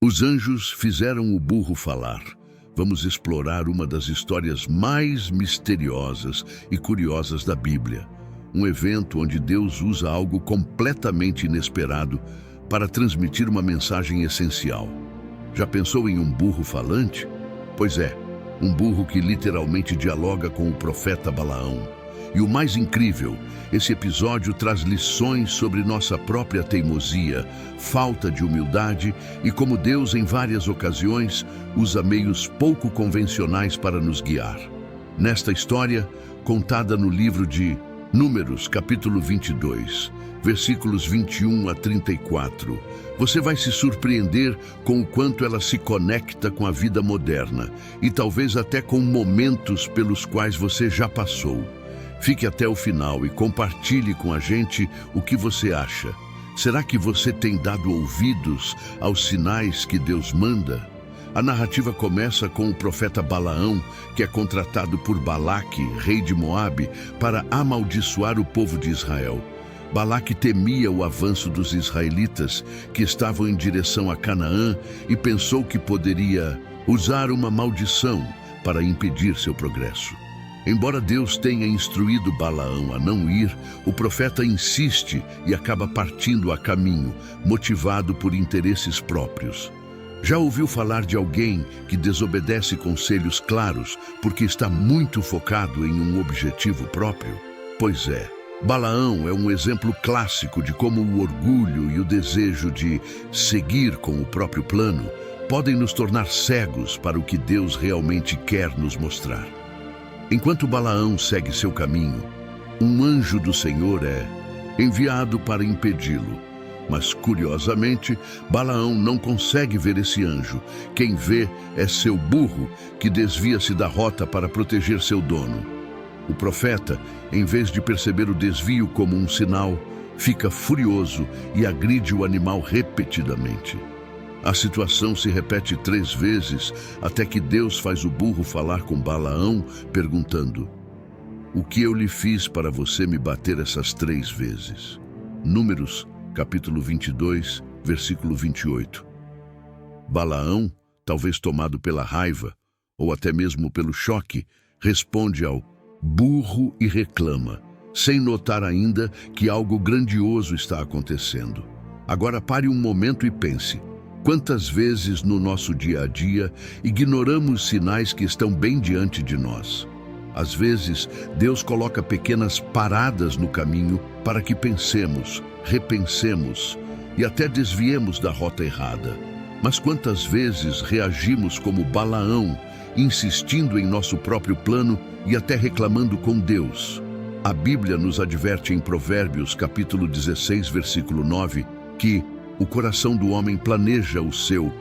Os anjos fizeram o burro falar. Vamos explorar uma das histórias mais misteriosas e curiosas da Bíblia. Um evento onde Deus usa algo completamente inesperado para transmitir uma mensagem essencial. Já pensou em um burro falante? Pois é, um burro que literalmente dialoga com o profeta Balaão. E o mais incrível, esse episódio traz lições sobre nossa própria teimosia, falta de humildade e como Deus, em várias ocasiões, usa meios pouco convencionais para nos guiar. Nesta história, contada no livro de Números, capítulo 22, versículos 21 a 34, você vai se surpreender com o quanto ela se conecta com a vida moderna e talvez até com momentos pelos quais você já passou. Fique até o final e compartilhe com a gente o que você acha. Será que você tem dado ouvidos aos sinais que Deus manda? A narrativa começa com o profeta Balaão, que é contratado por Balaque, rei de Moabe, para amaldiçoar o povo de Israel. Balaque temia o avanço dos israelitas, que estavam em direção a Canaã, e pensou que poderia usar uma maldição para impedir seu progresso. Embora Deus tenha instruído Balaão a não ir, o profeta insiste e acaba partindo a caminho, motivado por interesses próprios. Já ouviu falar de alguém que desobedece conselhos claros porque está muito focado em um objetivo próprio? Pois é, Balaão é um exemplo clássico de como o orgulho e o desejo de seguir com o próprio plano podem nos tornar cegos para o que Deus realmente quer nos mostrar. Enquanto Balaão segue seu caminho, um anjo do Senhor é enviado para impedi-lo. Mas, curiosamente, Balaão não consegue ver esse anjo. Quem vê é seu burro, que desvia-se da rota para proteger seu dono. O profeta, em vez de perceber o desvio como um sinal, fica furioso e agride o animal repetidamente. A situação se repete 3 vezes, até que Deus faz o burro falar com Balaão, perguntando: "O que eu lhe fiz para você me bater essas 3 vezes?" Números, capítulo 22, versículo 28. Balaão, talvez tomado pela raiva, ou até mesmo pelo choque, responde ao burro e reclama, sem notar ainda que algo grandioso está acontecendo. Agora pare um momento e pense. Quantas vezes no nosso dia a dia ignoramos sinais que estão bem diante de nós? Às vezes, Deus coloca pequenas paradas no caminho para que pensemos, repensemos e até desviemos da rota errada. Mas quantas vezes reagimos como Balaão, insistindo em nosso próprio plano e até reclamando com Deus? A Bíblia nos adverte em Provérbios, capítulo 16, versículo 9, que o coração do homem planeja o seu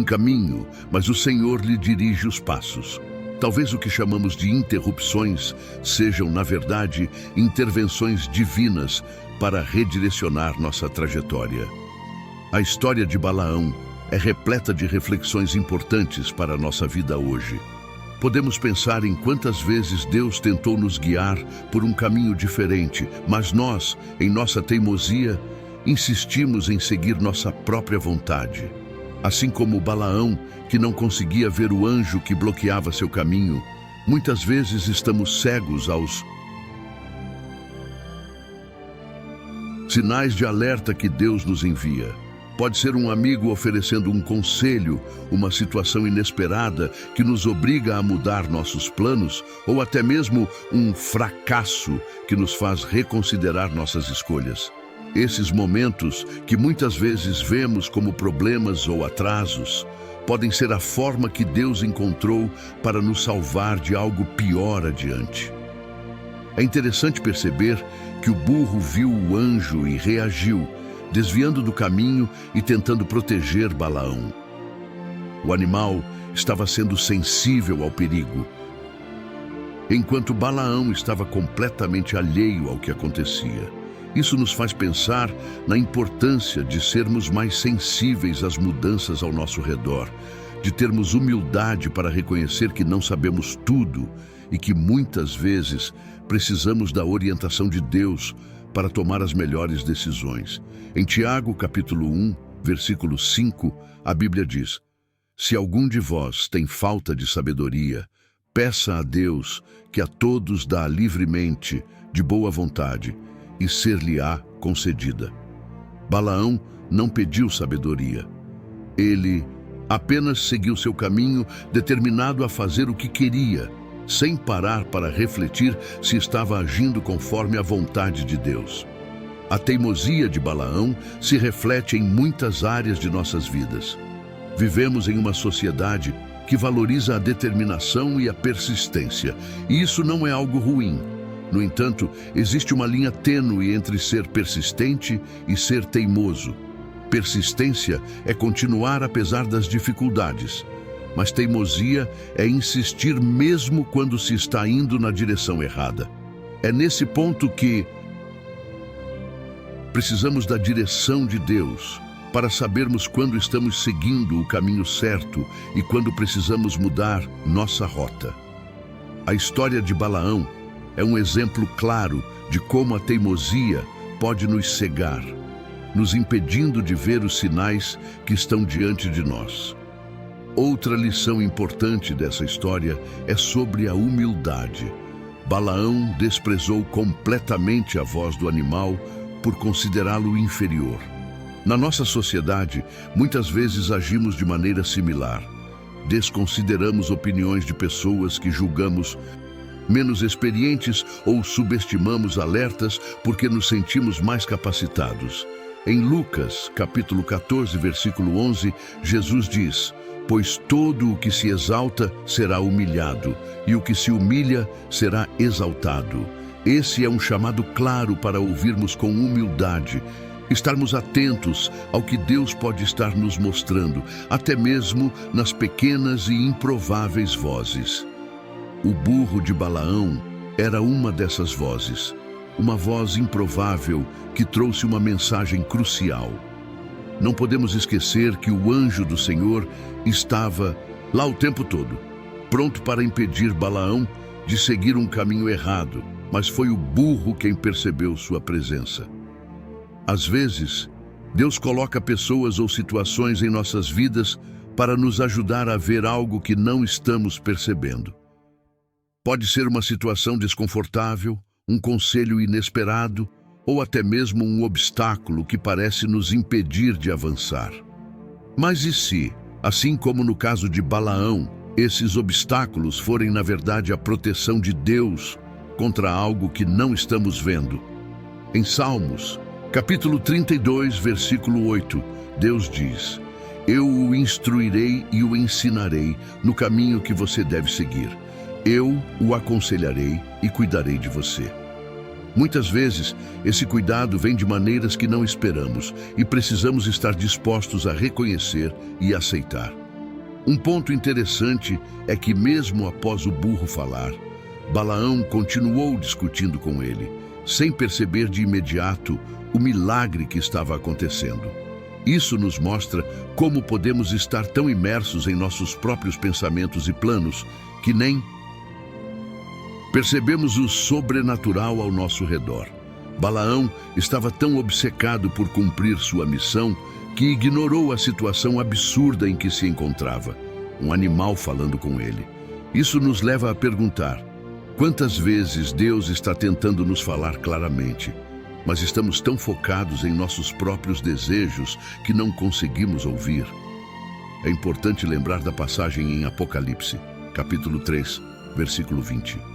caminho, mas o Senhor lhe dirige os passos. Talvez o que chamamos de interrupções sejam, na verdade, intervenções divinas para redirecionar nossa trajetória. A história de Balaão é repleta de reflexões importantes para a nossa vida hoje. Podemos pensar em quantas vezes Deus tentou nos guiar por um caminho diferente, mas nós, em nossa teimosia, insistimos em seguir nossa própria vontade. Assim como Balaão, que não conseguia ver o anjo que bloqueava seu caminho, muitas vezes estamos cegos aos sinais de alerta que Deus nos envia. Pode ser um amigo oferecendo um conselho, uma situação inesperada que nos obriga a mudar nossos planos, ou até mesmo um fracasso que nos faz reconsiderar nossas escolhas. Esses momentos, que muitas vezes vemos como problemas ou atrasos, podem ser a forma que Deus encontrou para nos salvar de algo pior adiante. É interessante perceber que o burro viu o anjo e reagiu, desviando do caminho e tentando proteger Balaão. O animal estava sendo sensível ao perigo, enquanto Balaão estava completamente alheio ao que acontecia. Isso nos faz pensar na importância de sermos mais sensíveis às mudanças ao nosso redor, de termos humildade para reconhecer que não sabemos tudo e que muitas vezes precisamos da orientação de Deus para tomar as melhores decisões. Em Tiago, capítulo 1, versículo 5, a Bíblia diz: Se algum de vós tem falta de sabedoria, peça a Deus, que a todos dá livremente, de boa vontade, e ser-lhe-á concedida. Balaão não pediu sabedoria. Ele apenas seguiu seu caminho, determinado a fazer o que queria, sem parar para refletir se estava agindo conforme a vontade de Deus. A teimosia de Balaão se reflete em muitas áreas de nossas vidas. Vivemos em uma sociedade que valoriza a determinação e a persistência, e isso não é algo ruim. No entanto, existe uma linha tênue entre ser persistente e ser teimoso. Persistência é continuar apesar das dificuldades, mas teimosia é insistir mesmo quando se está indo na direção errada. É nesse ponto que precisamos da direção de Deus para sabermos quando estamos seguindo o caminho certo e quando precisamos mudar nossa rota. A história de Balaão é um exemplo claro de como a teimosia pode nos cegar, nos impedindo de ver os sinais que estão diante de nós. Outra lição importante dessa história é sobre a humildade. Balaão desprezou completamente a voz do animal por considerá-lo inferior. Na nossa sociedade, muitas vezes agimos de maneira similar. Desconsideramos opiniões de pessoas que julgamos menos experientes ou subestimamos alertas porque nos sentimos mais capacitados. Em Lucas, capítulo 14, versículo 11, Jesus diz: Pois todo o que se exalta será humilhado, e o que se humilha será exaltado. Esse é um chamado claro para ouvirmos com humildade, estarmos atentos ao que Deus pode estar nos mostrando, até mesmo nas pequenas e improváveis vozes. O burro de Balaão era uma dessas vozes, uma voz improvável que trouxe uma mensagem crucial. Não podemos esquecer que o anjo do Senhor estava lá o tempo todo, pronto para impedir Balaão de seguir um caminho errado, mas foi o burro quem percebeu sua presença. Às vezes, Deus coloca pessoas ou situações em nossas vidas para nos ajudar a ver algo que não estamos percebendo. Pode ser uma situação desconfortável, um conselho inesperado, ou até mesmo um obstáculo que parece nos impedir de avançar. Mas e se, assim como no caso de Balaão, esses obstáculos forem na verdade a proteção de Deus contra algo que não estamos vendo? Em Salmos, capítulo 32, versículo 8, Deus diz: Eu o instruirei e o ensinarei no caminho que você deve seguir. Eu o aconselharei e cuidarei de você. Muitas vezes, esse cuidado vem de maneiras que não esperamos e precisamos estar dispostos a reconhecer e aceitar. Um ponto interessante é que mesmo após o burro falar, Balaão continuou discutindo com ele, sem perceber de imediato o milagre que estava acontecendo. Isso nos mostra como podemos estar tão imersos em nossos próprios pensamentos e planos que nem percebemos o sobrenatural ao nosso redor. Balaão estava tão obcecado por cumprir sua missão que ignorou a situação absurda em que se encontrava, um animal falando com ele. Isso nos leva a perguntar: quantas vezes Deus está tentando nos falar claramente, mas estamos tão focados em nossos próprios desejos que não conseguimos ouvir? É importante lembrar da passagem em Apocalipse, capítulo 3, versículo 20.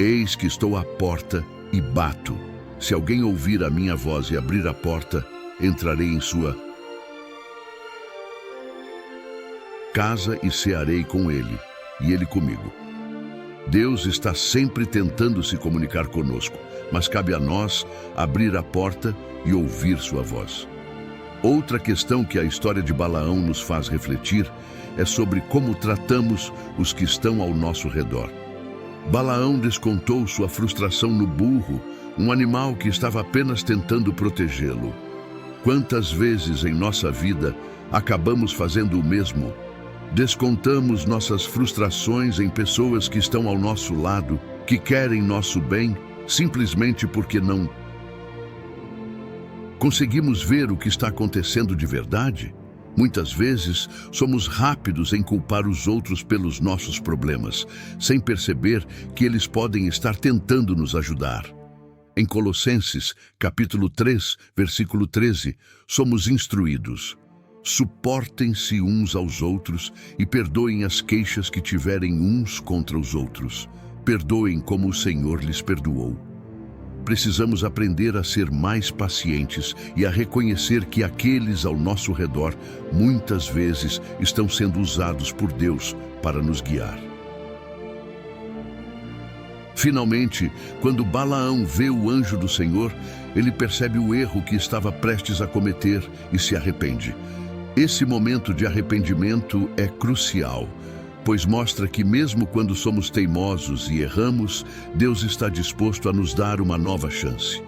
Eis que estou à porta e bato. Se alguém ouvir a minha voz e abrir a porta, entrarei em sua casa e cearei com ele, e ele comigo. Deus está sempre tentando se comunicar conosco, mas cabe a nós abrir a porta e ouvir sua voz. Outra questão que a história de Balaão nos faz refletir é sobre como tratamos os que estão ao nosso redor. Balaão descontou sua frustração no burro, um animal que estava apenas tentando protegê-lo. Quantas vezes em nossa vida acabamos fazendo o mesmo? Descontamos nossas frustrações em pessoas que estão ao nosso lado, que querem nosso bem, simplesmente porque não Conseguimos ver o que está acontecendo de verdade? Muitas vezes, somos rápidos em culpar os outros pelos nossos problemas, sem perceber que eles podem estar tentando nos ajudar. Em Colossenses, capítulo 3, versículo 13, somos instruídos: suportem-se uns aos outros e perdoem as queixas que tiverem uns contra os outros. Perdoem como o Senhor lhes perdoou. Precisamos aprender a ser mais pacientes e a reconhecer que aqueles ao nosso redor muitas vezes estão sendo usados por Deus para nos guiar. Finalmente, quando Balaão vê o anjo do Senhor, ele percebe o erro que estava prestes a cometer e se arrepende. Esse momento de arrependimento é crucial, pois mostra que mesmo quando somos teimosos e erramos, Deus está disposto a nos dar uma nova chance.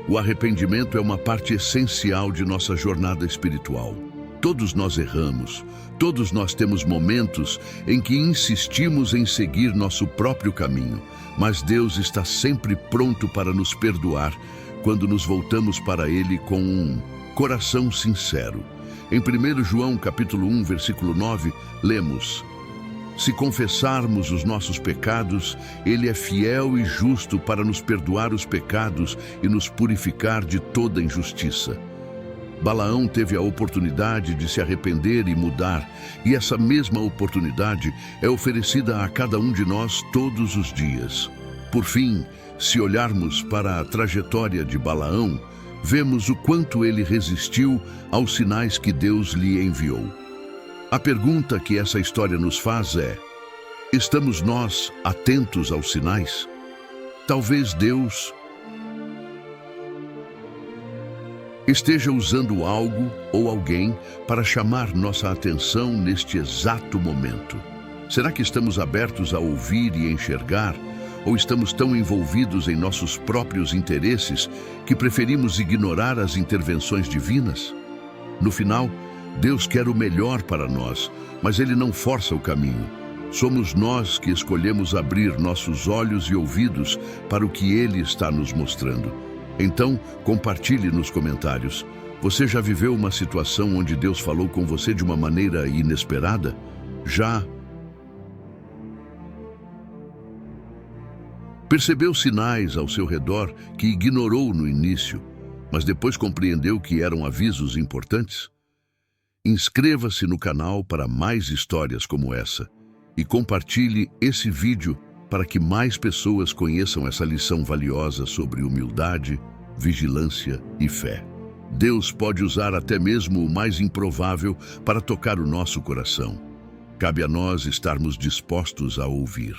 O arrependimento é uma parte essencial de nossa jornada espiritual. Todos nós erramos, todos nós temos momentos em que insistimos em seguir nosso próprio caminho, mas Deus está sempre pronto para nos perdoar quando nos voltamos para Ele com um coração sincero. Em 1 João capítulo 1, versículo 9, lemos: se confessarmos os nossos pecados, Ele é fiel e justo para nos perdoar os pecados e nos purificar de toda injustiça. Balaão teve a oportunidade de se arrepender e mudar, e essa mesma oportunidade é oferecida a cada um de nós todos os dias. Por fim, se olharmos para a trajetória de Balaão, vemos o quanto ele resistiu aos sinais que Deus lhe enviou. A pergunta que essa história nos faz é: estamos nós atentos aos sinais? Talvez Deus esteja usando algo ou alguém para chamar nossa atenção neste exato momento. Será que estamos abertos a ouvir e enxergar, ou estamos tão envolvidos em nossos próprios interesses que preferimos ignorar as intervenções divinas? No final, Deus quer o melhor para nós, mas Ele não força o caminho. Somos nós que escolhemos abrir nossos olhos e ouvidos para o que Ele está nos mostrando. Então, compartilhe nos comentários. Você já viveu uma situação onde Deus falou com você de uma maneira inesperada? Já percebeu sinais ao seu redor que ignorou no início, mas depois compreendeu que eram avisos importantes? Inscreva-se no canal para mais histórias como essa e compartilhe esse vídeo para que mais pessoas conheçam essa lição valiosa sobre humildade, vigilância e fé. Deus pode usar até mesmo o mais improvável para tocar o nosso coração. Cabe a nós estarmos dispostos a ouvir.